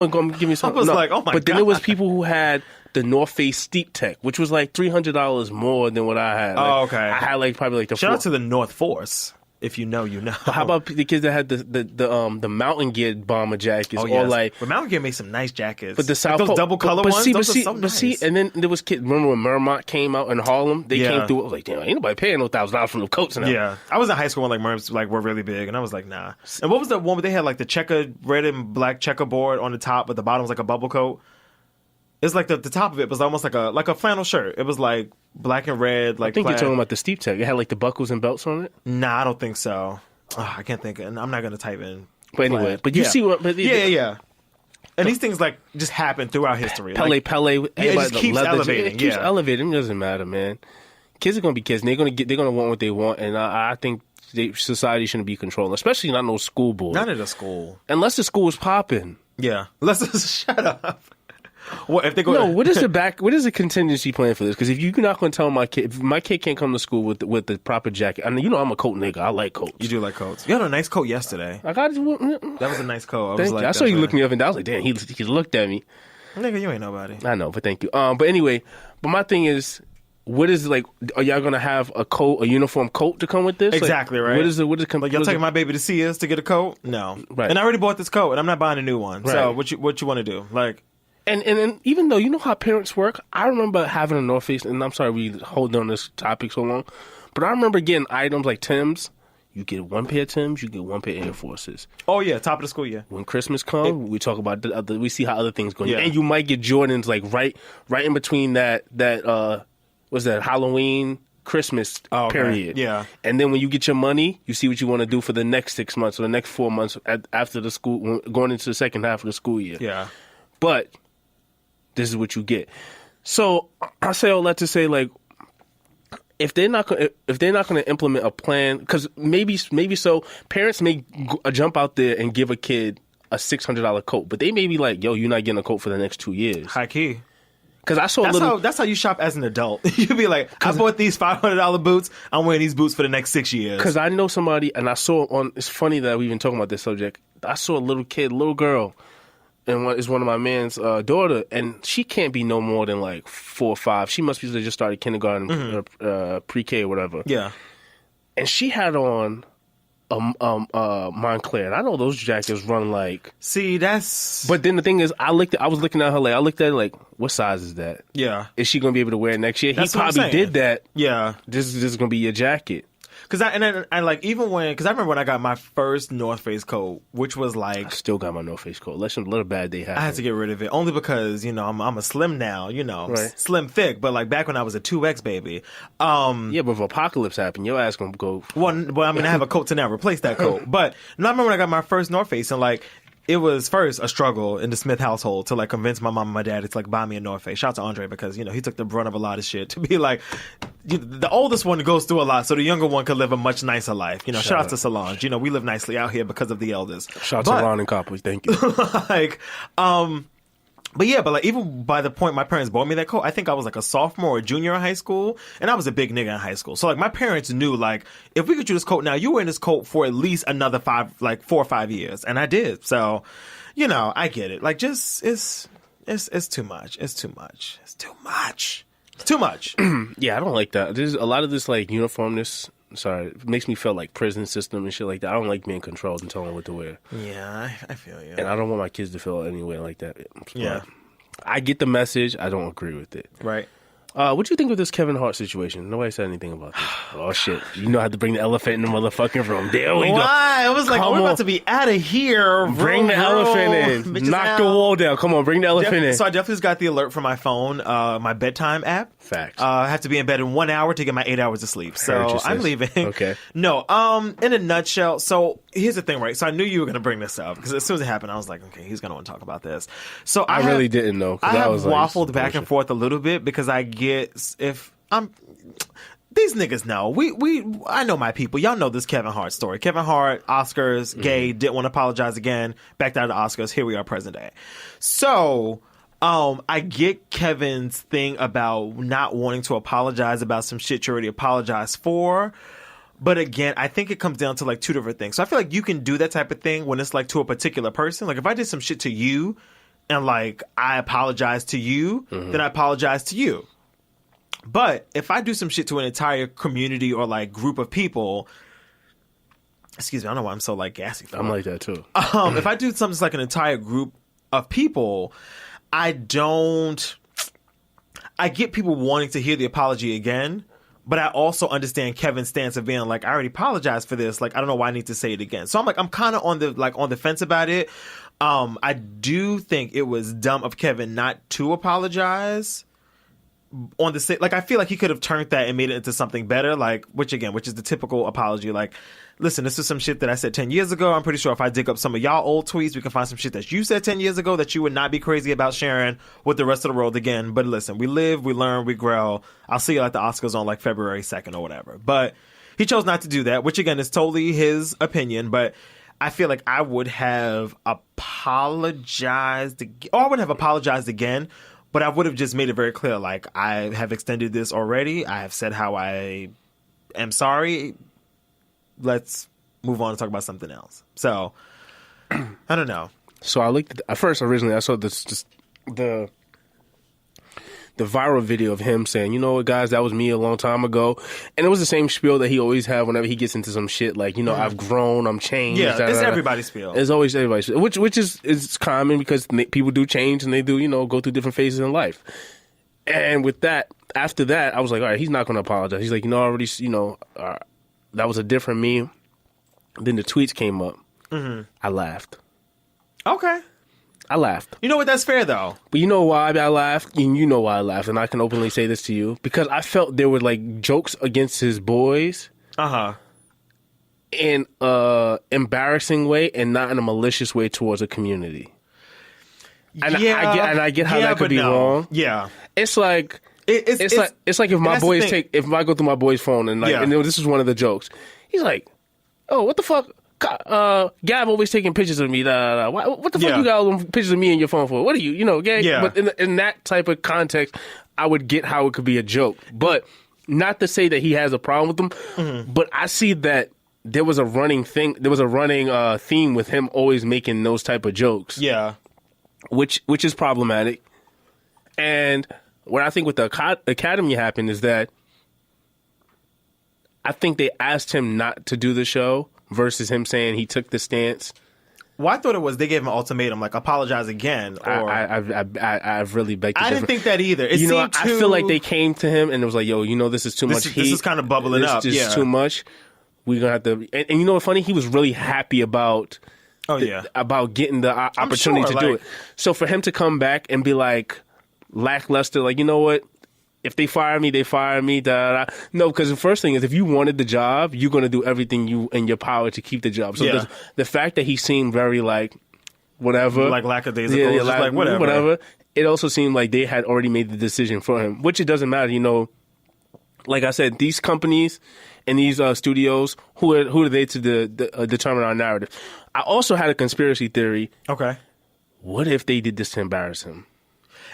Give me something. I was like, oh my But then God. there was people who had the North Face Steep Tech, which was like $300 more than what I had. Like, Oh, okay. I had like probably like the Shout out to the North Force. If you know, you know. But how about the kids that had the mountain gear bomber jackets? Oh, yes. Or like, but Mountain Gear made some nice jackets. but the South like those Pole, double color ones, those are so but nice. see, and then there was kids. Remember when Mermont came out in Harlem? They Yeah. came through. I was like, damn, ain't nobody paying no $1,000 for the coats now. Yeah, I was in high school when like Merms like were really big, and I was like, nah. And what was the one where they had like the checker red and black checkerboard on the top, but the bottom was like a bubble coat? It's like the top of it was almost like a flannel shirt. It was like black and red. Like I think plaid. you're talking about the Steep Tech. It had like the buckles and belts on it. Nah, I don't think so. I can't think. And I'm not gonna type in. But anyway, plaid. but you Yeah. see what? But Yeah. And these things like just happen throughout history. Pele, Like, everybody, it just keeps leather- elevating. It keeps Yeah. elevating. It doesn't matter, man. Kids are gonna be kids. And they're gonna want what they want, and I think society shouldn't be controlling, especially not no school board. Not at a school. Unless the school is popping. Yeah. Let's just shut up. What if they go? No, what is the contingency plan for this? Because if you're not going to tell my kid, if my kid can't come to school with the proper jacket, I mean, you know I'm a coat nigga. I like coats. You do like coats. You had a nice coat yesterday. I got That was a nice coat. I was Thank like, you. I saw you that's looking me up and down. I was like, damn, he looked at me. Nigga, you ain't nobody. I know, but thank you. But anyway, my thing is, what is like? Are y'all gonna have a uniform coat to come with this? Exactly, like, right. What is it? Like y'all taking my baby to see us to get a coat? No, Right. And I already bought this coat, and I'm not buying a new one. So Right. what you want to do? Like, And even though you know how parents work, I remember having a North Face, and I'm sorry we hold on this topic so long, but I remember getting items like Timbs. You get one pair of Timbs, you get one pair of Air Forces. oh yeah, top of the school year. When Christmas comes, we talk about we see how other things go. Yeah. And you might get Jordans like right in between that what's that, Halloween, Christmas Oh, okay. period. Yeah. And then when you get your money, you see what you want to do for the next 6 months or the next 4 months after the school, going into the second half of the school year. Yeah. But this is what you get. So I say all that to say, like, if they're not going to implement a plan, because maybe so, parents may jump out there and give a kid a $600 coat, but they may be like, yo, you're not getting a coat for the next 2 years. High key. Because I saw That's how you shop as an adult. You'd be like, I bought these $500 boots. I'm wearing these boots for the next 6 years. Because I know somebody, and I saw it's funny that we even talking about this subject. I saw a little girl, and it's one of my man's daughter, and she can't be no more than like 4 or 5. She must be just started kindergarten, pre-K or whatever. Yeah. And she had on Montclair, and I know those jackets run like. See, that's. But then the thing is, I was looking at her like, like, what size is that? Yeah. Is she gonna be able to wear it next year? That's He what I'm probably saying. did that. Yeah. This is gonna be your jacket. Because I like, even when, because I remember when I got my first North Face coat, which was like, I still got my North Face coat. Let a bad day happen. I had to get rid of it only because, you know, I'm a slim now, you know, Right. slim thick, but like back when I was a 2X baby. Yeah, but if apocalypse happened, your ass gonna go. Well, I mean, I have a coat to now replace that coat. But I remember when I got my first North Face, and like, it was first a struggle in the Smith household to like convince my mom and my dad to like buy me a North Face. Shout out to Andre, because, you know, he took the brunt of a lot of shit to be like, the oldest one goes through a lot, so the younger one could live a much nicer life. You know, shout out to Solange. You know, we live nicely out here because of the elders. Shout out to Ron and Coppers. Thank you. Like, but yeah, but like, even by the point my parents bought me that coat, I think I was like a sophomore or junior in high school, and I was a big nigga in high school. So like, my parents knew, like, if we get you this coat now, you're wearing this coat for at least another 4 or 5 years, and I did. So, you know, I get it. Like, just it's too much. It's too much. It's too much. It's too much. Yeah, I don't like that. There's a lot of this like uniformness. Sorry, it makes me feel like prison system and shit like that. I don't like being controlled and telling what to wear. Yeah, I feel you. And I don't want my kids to feel any way like that. But Yeah. I get the message. I don't agree with it. Right. What do you think of this Kevin Hart situation? Nobody said anything about this. Oh, shit. You know how to bring the elephant in the motherfucking room. There we go. Why? I was like, Come we're on. about to be out of here. Bring the elephant in. Bitches Knock out. the wall down. Come on, bring the elephant in. So I definitely just got the alert from my phone, my bedtime app. Facts. I have to be in bed in 1 hour to get my 8 hours of sleep. So Heard you, I'm sis. leaving. Okay. No, in a nutshell, so here's the thing, right? So I knew you were going to bring this up, because as soon as it happened, I was like, okay, he's going to want to talk about this. So I really didn't know. I have was like, waffled back and forth a little bit, because I get, these niggas know. I know my people. Y'all know this Kevin Hart story. Kevin Hart, Oscars, gay, didn't want to apologize again, backed out of the Oscars. Here we are, present day. So, I get Kevin's thing about not wanting to apologize about some shit you already apologized for. But again, I think it comes down to like two different things. So I feel like you can do that type of thing when it's like to a particular person. Like if I did some shit to you, and like I apologize to you, then I apologize to you. But if I do some shit to an entire community or like group of people, excuse me, I don't know why I'm so like gassy for I'm like that too. if I do something to like an entire group of people, I get people wanting to hear the apology again, but I also understand Kevin's stance of being like, I already apologized for this. Like, I don't know why I need to say it again. So I'm kind of on the fence about it. I do think it was dumb of Kevin not to apologize. On the like, I feel like he could have turned that and made it into something better. Like, which is the typical apology. Like, listen, this is some shit that I said 10 years ago. I'm pretty sure if I dig up some of y'all old tweets, we can find some shit that you said 10 years ago that you would not be crazy about sharing with the rest of the world again. But listen, we live, we learn, we grow. I'll see you at the Oscars on like February 2nd or whatever. But he chose not to do that, which again is totally his opinion. But I feel like I would have apologized, or I would have apologized again. But I would have just made it very clear, like, I have extended this already. I have said how I am sorry. Let's move on and talk about something else. So, I don't know. So I looked at first, originally, I saw this, just the viral video of him saying, you know what, guys, that was me a long time ago. And it was the same spiel that he always have whenever he gets into some shit. Like, you know, I've grown, I'm changed. Yeah, it's everybody's spiel. It's always everybody's spiel, which is common because people do change and they do, you know, go through different phases in life. And with that, after that, I was like, all right, he's not going to apologize. He's like, you know, I already, you know, that was a different me. Then the tweets came up. I laughed. Okay. I laughed. You know what? That's fair, though. But you know why I laughed? And you know why I laughed. And I can openly say this to you. Because I felt there were, like, jokes against his boys. In a embarrassing way and not in a malicious way towards a community. And I get how that could be wrong. Yeah. It's like... It's like if my boys if I go through my boy's phone and like, and this is one of the jokes. He's like, oh, what the fuck? Gab always taking pictures of me. What the fuck you got all them pictures of me in your phone for? What are you know, gay? Yeah. But in that type of context, I would get how it could be a joke. But not to say that he has a problem with them. But I see that there was a running thing. There was a running theme with him always making those type of jokes. Yeah. Which is problematic. And what I think with the Academy happened is that I think they asked him not to do the show versus him saying he took the stance. Well, I thought it was they gave him an ultimatum, like apologize again. Or I've really begged. I didn't think that either. You know, I feel like they came to him and it was like, yo, you know, this is too much heat. This is kind of bubbling up. This is too much. We're gonna have to. And you know what's funny? He was really happy about. About getting the opportunity to do it. So for him to come back and be like lackluster, like, you know what? If they fire me, they fire me. No, because the first thing is, if you wanted the job, you're going to do everything you in your power to keep the job. So the fact that he seemed very like whatever, like lackadaisical, just like whatever. It also seemed like they had already made the decision for him, which it doesn't matter. You know, like I said, these companies and these studios, who are they to determine our narrative? I also had a conspiracy theory. Okay, what if they did this to embarrass him?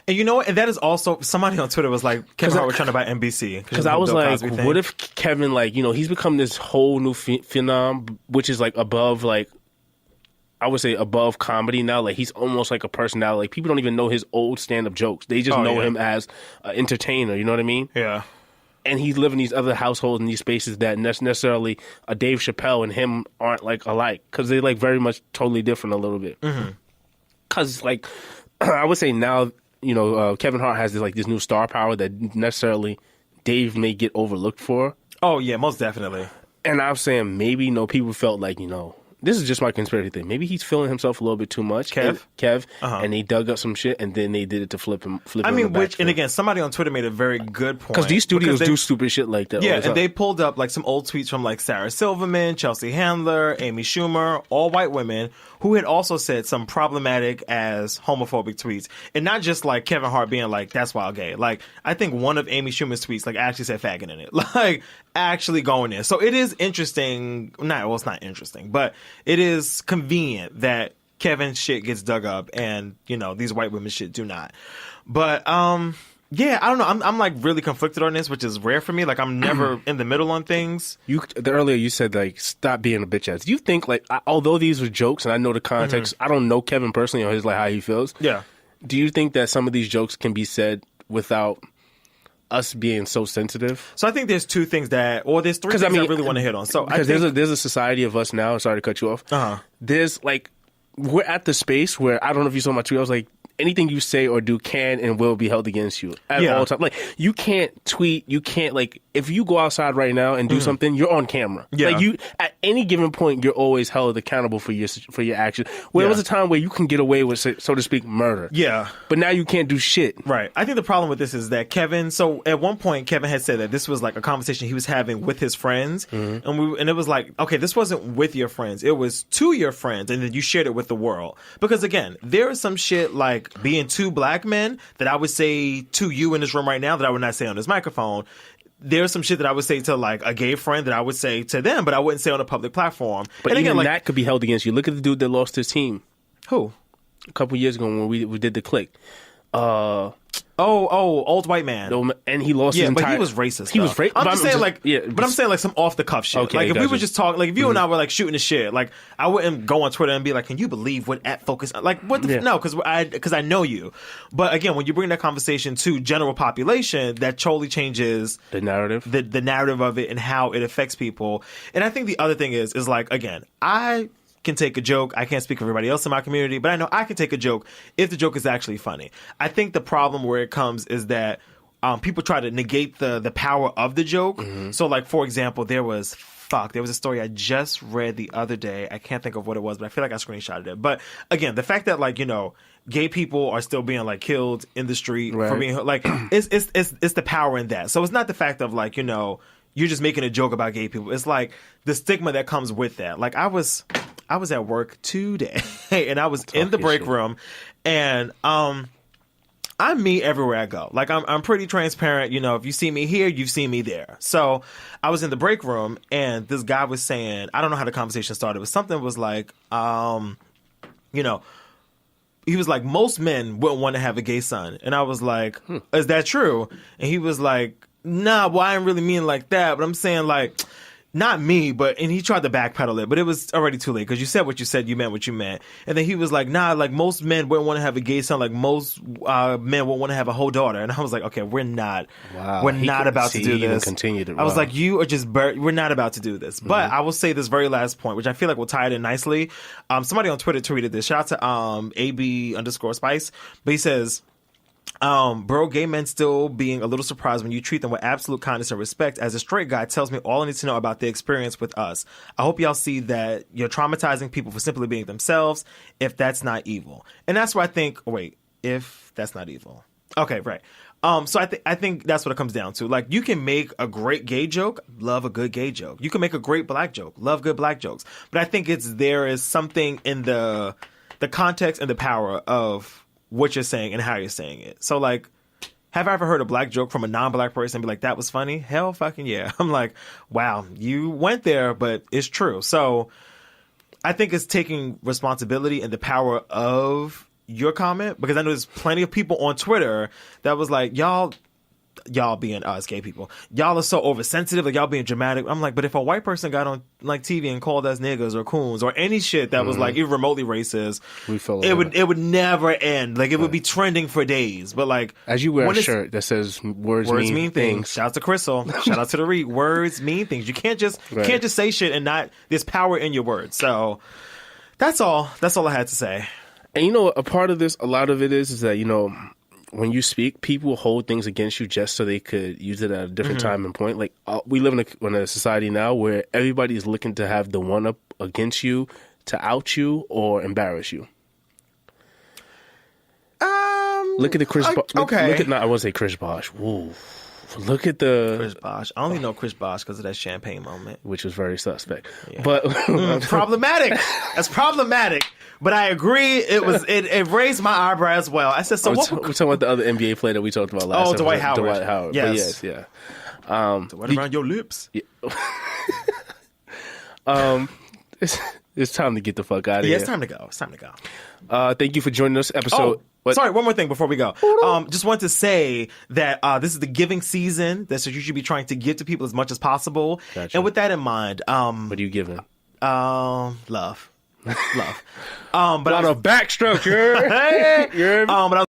And you know what? And that is also, somebody on Twitter was like, Kevin Hart was trying to buy NBC. Because I was like, what if Kevin, like, you know, he's become this whole new phenom, which is like above, like, I would say above comedy now. Like, he's almost like a personality. Like, people don't even know his old stand-up jokes. They just know him as an entertainer. You know what I mean? Yeah. And he's living these other households in these spaces that necessarily a Dave Chappelle and him aren't like alike. Because they're like very much totally different a little bit. Because, like, I would say now, you know, Kevin Hart has this new star power that necessarily Dave may get overlooked for. Oh, yeah, most definitely. And I'm saying maybe, you know, people felt like, you know, this is just my conspiracy thing. Maybe he's feeling himself a little bit too much. Kev. And they dug up some shit and then they did it to flip him. I mean, and again, somebody on Twitter made a very good point. Because these studios do stupid shit like that. Yeah, and they pulled up like some old tweets from like Sarah Silverman, Chelsea Handler, Amy Schumer, all white women who had also said some problematic as homophobic tweets. And not just like Kevin Hart being like, that's wild gay. Like, I think one of Amy Schumer's tweets like actually said faggot in it. Like, actually going in. So it is interesting. It's not interesting, but it is convenient that Kevin's shit gets dug up and, you know, these white women's shit do not. But, yeah, I don't know. I'm like really conflicted on this, which is rare for me. Like, I'm never in the middle on things. Earlier you said, like, stop being a bitch ass. Do you think, like, although these were jokes and I know the context, I don't know Kevin personally or his, like, how he feels. Yeah. do you think that some of these jokes can be said without us being so sensitive? So I think there's two things there's three things I really want to hit on. So because there's a society of us now. Sorry to cut you off. There's like, we're at the space where, I don't know if you saw my tweet. I was like, anything you say or do can and will be held against you at all times. Like, you can't tweet, you can't, like, if you go outside right now and do something, you're on camera. Yeah. Like, you, at any given point, you're always held accountable for your actions. Well, there was a time where you can get away with, so to speak, murder. Yeah. But now you can't do shit. Right. I think the problem with this is that so at one point, Kevin had said that this was like a conversation he was having with his friends. And it was like, okay, this wasn't with your friends. It was to your friends. And then you shared it with the world. Because again, there is some shit like being two black men that I would say to you in this room right now that I would not say on this microphone. There's some shit that I would say to like a gay friend that I would say to them, but I wouldn't say on a public platform. But and even again, that could be held against you. Look at the dude that lost his team. Who? A couple years ago when we did the click. Old white man. And he lost his entire... but he was racist. He was racist. I'm saying like some off the cuff shit. Okay, like if gotcha. we were just talking, like if you and I were like shooting the shit, like I wouldn't go on Twitter and be like, "Can you believe what at focus?" Like what? No, because I know you. But again, when you bring that conversation to general population, that totally changes the narrative, the narrative of it and how it affects people. And I think the other thing is like again, I can take a joke. I can't speak for everybody else in my community, but I know I can take a joke if the joke is actually funny. I think the problem where it comes is that people try to negate the power of the joke. So like, for example, there was a story I just read the other day. I can't think of what it was, but I feel like I screenshotted it. But again, the fact that like, you know, gay people are still being like killed in the street for being like, it's the power in that. So it's not the fact of like, you know, you're just making a joke about gay people. It's like the stigma that comes with that. Like I was at work today and I was in the break room and I'm me everywhere I go. Like I'm pretty transparent. You know, if you see me here, you've seen me there. So I was in the break room and this guy was saying, I don't know how the conversation started, but something was like, you know, he was like, most men wouldn't want to have a gay son. And I was like, is that true? And he was like, nah, well, I didn't really mean it like that. But I'm saying like, not me, and he tried to backpedal it, but it was already too late because you said what you said, you meant what you meant. And then he was like, nah, like most men wouldn't want to have a gay son, like most men won't want to have a whole daughter. And I was like, okay, we're not about to do this. I was like, you are just, we're not about to do this. But I will say this very last point, which I feel like will tie it in nicely. Somebody on Twitter tweeted this. Shout out to AB_Spice, but he says, bro, gay men still being a little surprised when you treat them with absolute kindness and respect. As a straight guy tells me all I need to know about the experience with us. I hope y'all see that you're traumatizing people for simply being themselves, if that's not evil. And that's where I think, if that's not evil. Okay, right. So I think that's what it comes down to. Like, you can make a great gay joke, love a good gay joke. You can make a great black joke, love good black jokes. But I think there is something in the context and the power of what you're saying and how you're saying it. So, like, have I ever heard a black joke from a non-black person and be like, that was funny? Hell fucking yeah. I'm like, wow, you went there, but it's true. So I think it's taking responsibility and the power of your comment, because I know there's plenty of people on Twitter that was like, y'all being us gay people, y'all are so oversensitive, like y'all being dramatic. I'm like, but if a white person got on like TV and called us niggas or coons or any shit that was like even remotely racist, it would never end. Like it would be trending for days. But like, as you wear a shirt that says words mean things. Shout out to Crystal. Shout out to the Reed. Words mean things. You can't just say shit and not, there's power in your words. So that's all I had to say. And you know, a part of this, a lot of it is that, you know, when you speak, people hold things against you just so they could use it at a different time and point. Like, we live in a society now where everybody is looking to have the one up against you, to out you or embarrass you. Look at the Chris. Okay. I won't say Chris Bosh. Woo. Look at the Chris Bosh. I only know Chris Bosh because of that champagne moment, which was very suspect. Yeah. But problematic. That's problematic. But I agree. It raised my eyebrow as well. I said, so what? We're talking about the other NBA player that we talked about last time. Dwight Howard. Dwight Howard. Yes. But yes, yeah. Dwight around your lips. Yeah. It's time to get the fuck out of here. Yeah, it's time to go. Thank you for joining us. Episode. Sorry, one more thing before we go. Just wanted to say that this is the giving season. That's what you should be trying to give to people as much as possible. Gotcha. And with that in mind, what are you giving? Love. But on a backstroke, but